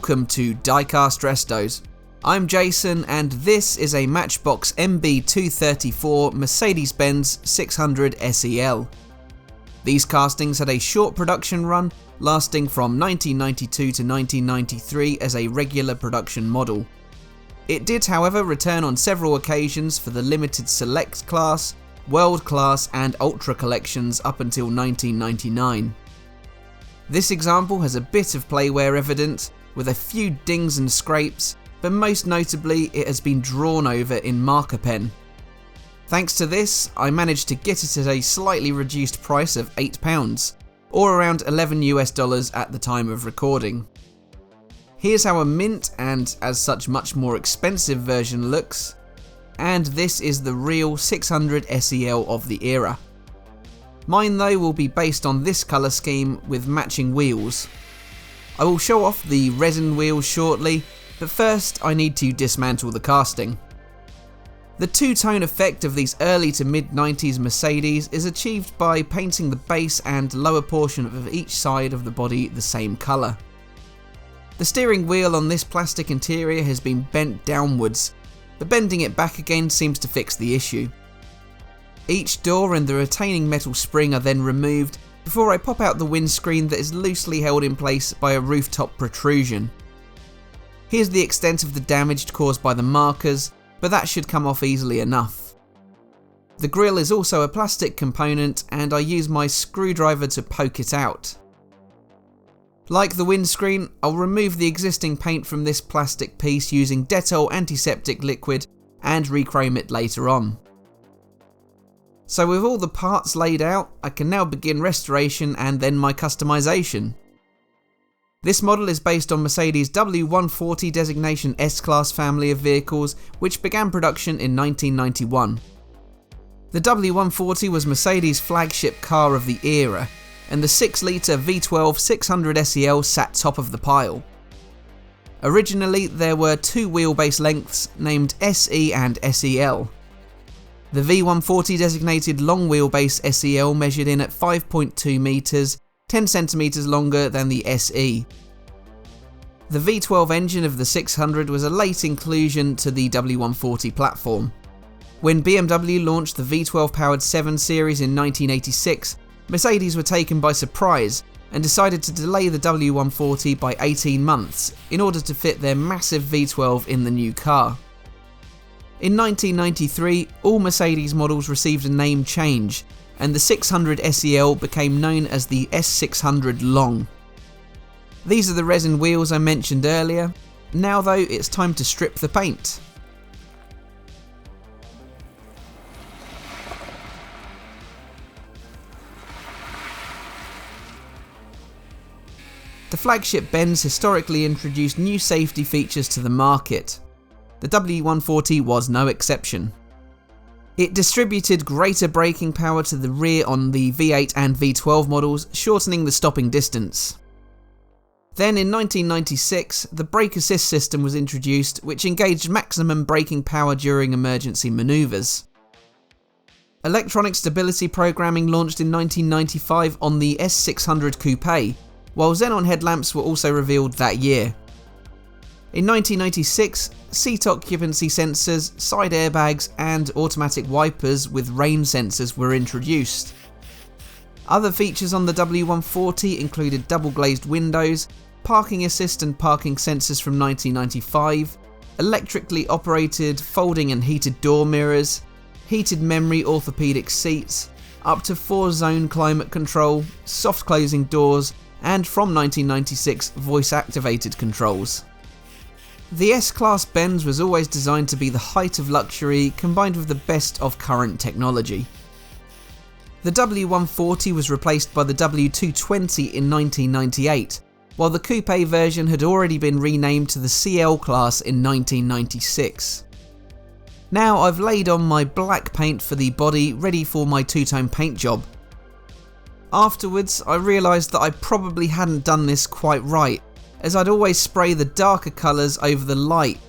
Welcome to Diecast Restos. I'm Jason and this is a Matchbox MB234 Mercedes-Benz 600 SEL. These castings had a short production run lasting from 1992 to 1993 as a regular production model. It did however return on several occasions for the limited Select class, World class and Ultra collections up until 1999. This example has a bit of playwear evidence with a few dings and scrapes, but most notably it has been drawn over in marker pen. Thanks to this, I managed to get it at a slightly reduced price of £8, or around $11 at the time of recording. Here's how a mint and as such much more expensive version looks, and this is the real 600 SEL of the era. Mine though will be based on this colour scheme with matching wheels. I will show off the resin wheels shortly, but first I need to dismantle the casting. The two-tone effect of these early to mid-90s Mercedes is achieved by painting the base and lower portion of each side of the body the same colour. The steering wheel on this plastic interior has been bent downwards, but bending it back again seems to fix the issue. Each door and the retaining metal spring are then removed before I pop out the windscreen that is loosely held in place by a rooftop protrusion. Here's the extent of the damage caused by the markers, but that should come off easily enough. The grille is also a plastic component and I use my screwdriver to poke it out. Like the windscreen, I'll remove the existing paint from this plastic piece using Dettol antiseptic liquid and rechrome it later on. So with all the parts laid out, I can now begin restoration and then my customization. This model is based on Mercedes' W140 designation S-Class family of vehicles, which began production in 1991. The W140 was Mercedes' flagship car of the era, and the 6-litre V12 600 SEL sat top of the pile. Originally, there were two wheelbase lengths named SE and SEL. The V140 designated long wheelbase SEL measured in at 5.2 metres, 10 centimetres longer than the SE. The V12 engine of the 600 was a late inclusion to the W140 platform. When BMW launched the V12 powered 7 Series in 1986, Mercedes were taken by surprise and decided to delay the W140 by 18 months in order to fit their massive V12 in the new car. In 1993, all Mercedes models received a name change, and the 600 SEL became known as the S600 Long. These are the resin wheels I mentioned earlier. Now though, it's time to strip the paint. The flagship Benz historically introduced new safety features to the market. The W140 was no exception. It distributed greater braking power to the rear on the V8 and V12 models, shortening the stopping distance. Then in 1996, the brake assist system was introduced, which engaged maximum braking power during emergency manoeuvres. Electronic stability programming launched in 1995 on the S600 Coupe, while xenon headlamps were also revealed that year. In 1996, seat occupancy sensors, side airbags and automatic wipers with rain sensors were introduced. Other features on the W140 included double glazed windows, parking assist and parking sensors from 1995, electrically operated folding and heated door mirrors, heated memory orthopedic seats, up to 4-zone climate control, soft closing doors, and from 1996 voice activated controls. The S-Class Benz was always designed to be the height of luxury combined with the best of current technology. The W140 was replaced by the W220 in 1998, while the coupe version had already been renamed to the CL class in 1996. Now I've laid on my black paint for the body ready for my two-tone paint job. Afterwards, I realised that I probably hadn't done this quite right, as I'd always spray the darker colours over the light.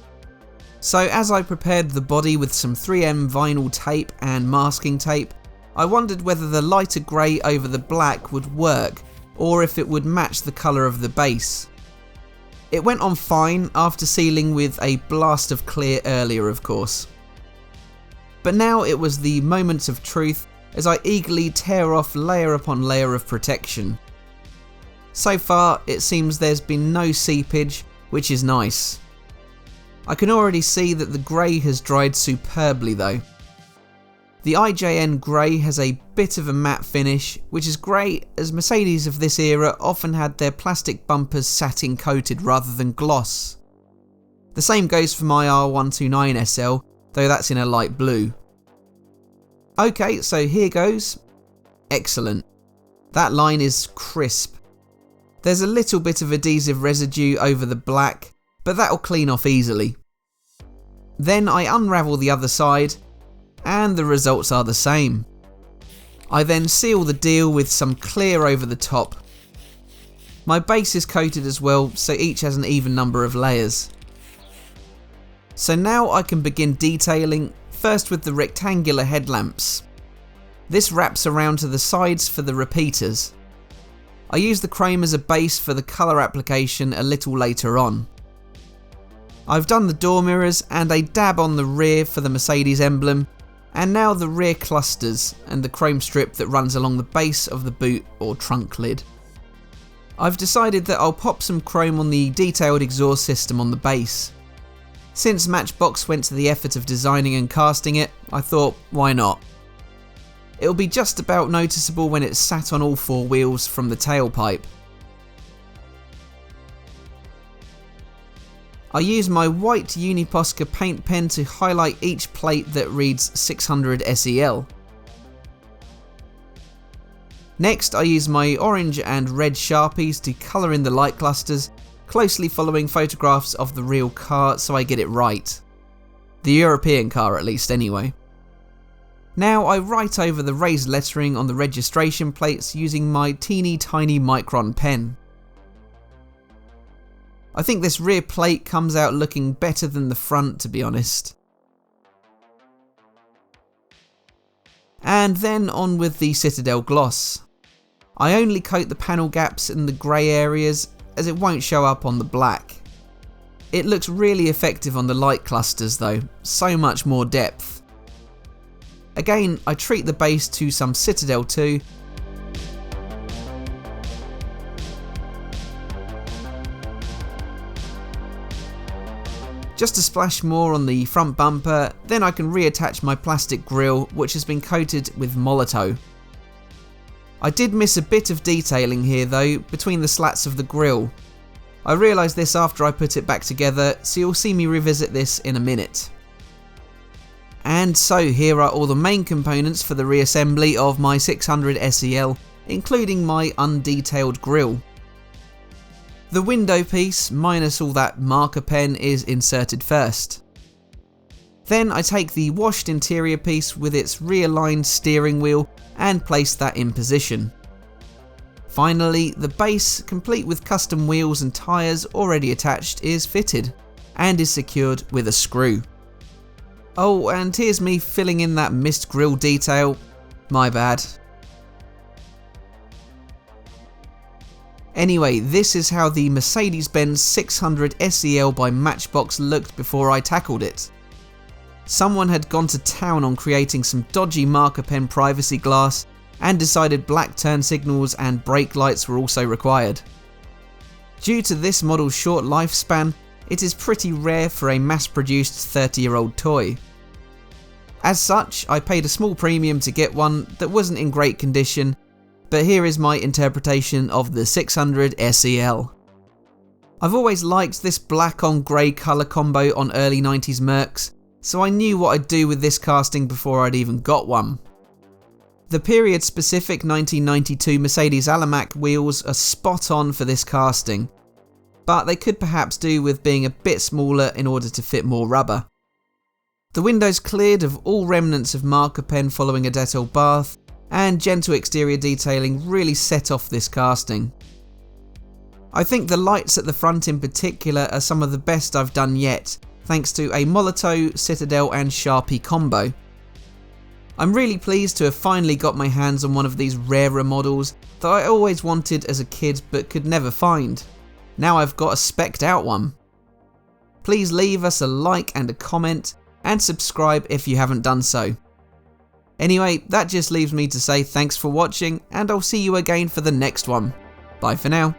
So as I prepared the body with some 3M vinyl tape and masking tape, I wondered whether the lighter grey over the black would work, or if it would match the colour of the base. It went on fine after sealing with a blast of clear earlier, of course. But now it was the moment of truth as I eagerly tear off layer upon layer of protection. So far, it seems there's been no seepage, which is nice. I can already see that the grey has dried superbly though. The IJN grey has a bit of a matte finish, which is great as Mercedes of this era often had their plastic bumpers satin coated rather than gloss. The same goes for my R129 SL, though that's in a light blue. Okay, so here goes. Excellent. That line is crisp. There's a little bit of adhesive residue over the black, but that'll clean off easily. Then I unravel the other side, and the results are the same. I then seal the deal with some clear over the top. My base is coated as well, so each has an even number of layers. So now I can begin detailing, first with the rectangular headlamps. This wraps around to the sides for the repeaters. I use the chrome as a base for the colour application a little later on. I've done the door mirrors and a dab on the rear for the Mercedes emblem, and now the rear clusters and the chrome strip that runs along the base of the boot or trunk lid. I've decided that I'll pop some chrome on the detailed exhaust system on the base. Since Matchbox went to the effort of designing and casting it, I thought, why not? It'll be just about noticeable when it's sat on all four wheels from the tailpipe. I use my white Uniposca paint pen to highlight each plate that reads 600 SEL. Next I use my orange and red Sharpies to colour in the light clusters, closely following photographs of the real car so I get it right. The European car at least anyway. Now I write over the raised lettering on the registration plates using my teeny tiny micron pen. I think this rear plate comes out looking better than the front, to be honest. And then on with the Citadel gloss. I only coat the panel gaps in the grey areas as it won't show up on the black. It looks really effective on the light clusters though, so much more depth. Again, I treat the base to some Citadel too. Just a splash more on the front bumper, then I can reattach my plastic grille which has been coated with Molotow. I did miss a bit of detailing here though, between the slats of the grille. I realised this after I put it back together, so you'll see me revisit this in a minute. And so here are all the main components for the reassembly of my 600 SEL, including my undetailed grille. The window piece, minus all that marker pen, is inserted first. Then I take the washed interior piece with its realigned steering wheel and place that in position. Finally, the base, complete with custom wheels and tyres already attached, is fitted and is secured with a screw. Oh, and here's me filling in that missed grille detail. My bad. Anyway, this is how the Mercedes-Benz 600 SEL by Matchbox looked before I tackled it. Someone had gone to town on creating some dodgy marker pen privacy glass and decided black turn signals and brake lights were also required. Due to this model's short lifespan, it is pretty rare for a mass-produced 30-year-old toy. As such, I paid a small premium to get one that wasn't in great condition, but here is my interpretation of the 600 SEL. I've always liked this black on grey colour combo on early 90s Mercs, so I knew what I'd do with this casting before I'd even got one. The period-specific 1992 Mercedes Alamac wheels are spot on for this casting, but they could perhaps do with being a bit smaller in order to fit more rubber. The windows cleared of all remnants of marker pen following a Dettol bath, and gentle exterior detailing really set off this casting. I think the lights at the front in particular are some of the best I've done yet, thanks to a Molotow, Citadel and Sharpie combo. I'm really pleased to have finally got my hands on one of these rarer models that I always wanted as a kid but could never find. Now I've got a specced out one. Please leave us a like and a comment, and subscribe if you haven't done so. Anyway, that just leaves me to say thanks for watching, and I'll see you again for the next one. Bye for now.